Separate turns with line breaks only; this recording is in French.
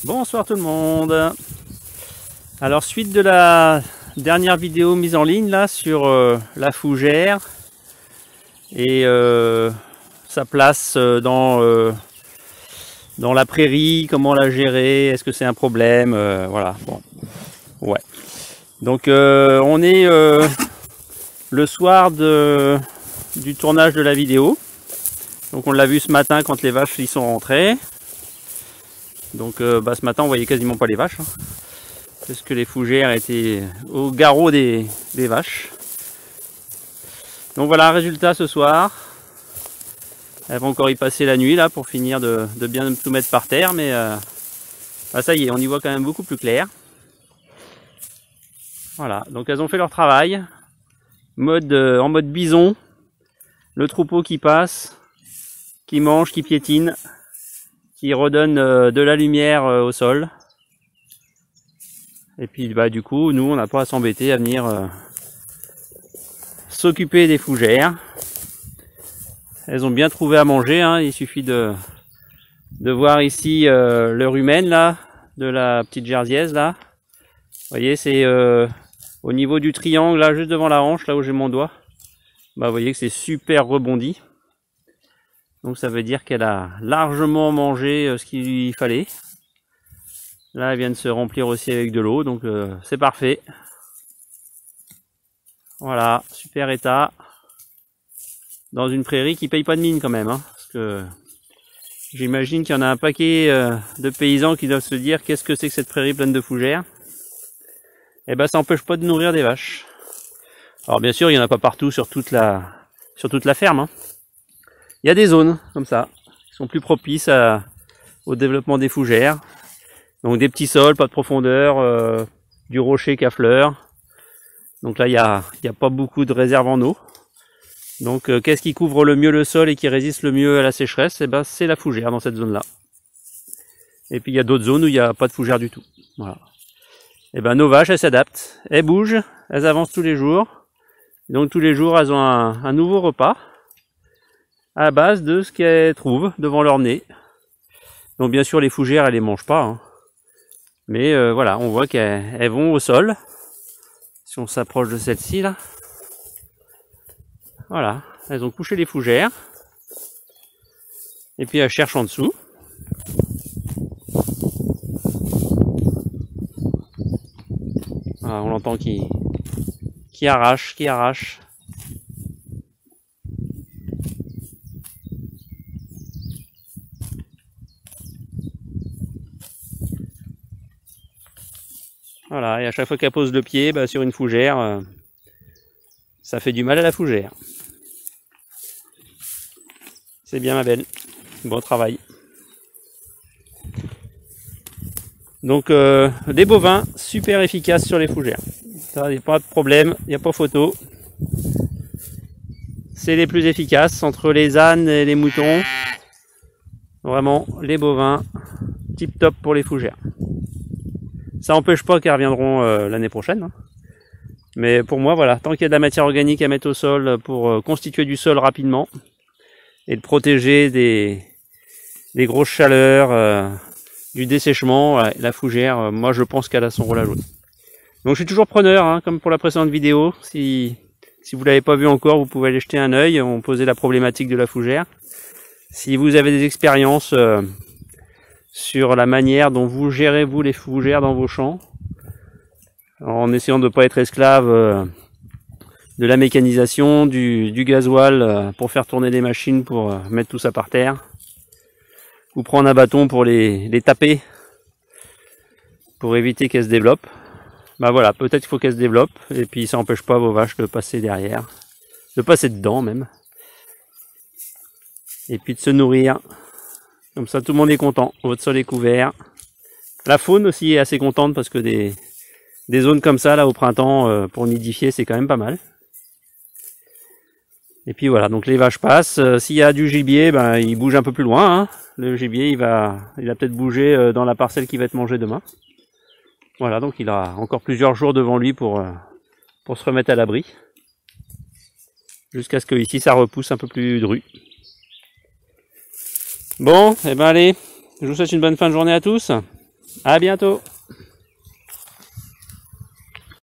Bonsoir tout le monde. Alors suite de la dernière vidéo mise en ligne là sur la fougère et sa place dans la prairie, comment la gérer, est-ce que c'est un problème, voilà, bon, ouais. Donc on est le soir du tournage de la vidéo. Donc on l'a vu ce matin quand les vaches y sont rentrées. Donc ce matin on voyait quasiment pas les vaches, hein, parce que les fougères étaient au garrot des vaches. Donc voilà, résultat ce soir. Elles vont encore y passer la nuit là pour finir de bien tout mettre par terre, mais ça y est, on y voit quand même beaucoup plus clair. Voilà, donc elles ont fait leur travail, en mode bison, le troupeau qui passe, qui mange, qui piétine, qui redonne de la lumière au sol. Et puis du coup, nous on n'a pas à s'embêter à venir s'occuper des fougères. Elles ont bien trouvé à manger, hein. Il suffit de voir ici le rumen là, de la petite jersiaise là. Vous voyez, c'est au niveau du triangle là, juste devant la hanche, là où j'ai mon doigt. Vous voyez que c'est super rebondi. Donc ça veut dire qu'elle a largement mangé ce qu'il lui fallait. Là, elle vient de se remplir aussi avec de l'eau, donc c'est parfait. Voilà, super état. Dans une prairie qui paye pas de mine quand même, hein, parce que j'imagine qu'il y en a un paquet de paysans qui doivent se dire qu'est-ce que c'est que cette prairie pleine de fougères. Et ça n'empêche pas de nourrir des vaches. Alors bien sûr, il n'y en a pas partout sur toute la ferme, hein. Il y a des zones comme ça qui sont plus propices au développement des fougères. Donc des petits sols, pas de profondeur, du rocher qu'à fleurs. Donc là, il y a pas beaucoup de réserves en eau. Donc qu'est-ce qui couvre le mieux le sol et qui résiste le mieux à la sécheresse? C'est la fougère dans cette zone-là. Et puis il y a d'autres zones où il n'y a pas de fougère du tout. Voilà. Et nos vaches, elles s'adaptent, elles bougent, elles avancent tous les jours. Donc tous les jours, elles ont un nouveau repas à base de ce qu'elles trouvent devant leur nez. Donc bien sûr, les fougères, elles les mangent pas, hein. Mais voilà, on voit qu'elles vont au sol. Si on s'approche de celle-ci là. Voilà, elles ont couché les fougères. Et puis elles cherchent en dessous. Voilà, on l'entend qui arrache, qui arrache. Voilà, et à chaque fois qu'elle pose le pied sur une fougère, ça fait du mal à la fougère. C'est bien ma belle, bon travail. Donc des bovins super efficaces sur les fougères. Ça, il n'y a pas de problème, il n'y a pas photo. C'est les plus efficaces entre les ânes et les moutons. Vraiment, les bovins, tip top pour les fougères. Ça n'empêche pas qu'elles reviendront l'année prochaine, hein. Mais pour moi, voilà, tant qu'il y a de la matière organique à mettre au sol pour constituer du sol rapidement et le protéger des grosses chaleurs, du dessèchement, ouais, la fougère, moi je pense qu'elle a son rôle à jouer. Donc je suis toujours preneur, hein, comme pour la précédente vidéo. Si vous l'avez pas vu encore, vous pouvez aller jeter un œil. On posait la problématique de la fougère. Si vous avez des expériences sur la manière dont vous gérez vous les fougères dans vos champs, en essayant de ne pas être esclave de la mécanisation, du gasoil pour faire tourner les machines pour mettre tout ça par terre, ou prendre un bâton pour les taper pour éviter qu'elles se développent. Voilà, peut-être qu'il faut qu'elles se développent, et puis ça n'empêche pas vos vaches de passer derrière, de passer dedans même, et puis de se nourrir. Comme ça, tout le monde est content. Votre sol est couvert. La faune aussi est assez contente parce que des zones comme ça, là, au printemps, pour nidifier, c'est quand même pas mal. Et puis voilà, donc les vaches passent. S'il y a du gibier, il bouge un peu plus loin, hein. Le gibier, il va peut-être bouger dans la parcelle qui va être mangée demain. Voilà, donc il a encore plusieurs jours devant lui pour se remettre à l'abri. Jusqu'à ce que ici, ça repousse un peu plus dru. Bon, allez, je vous souhaite une bonne fin de journée à tous. À bientôt.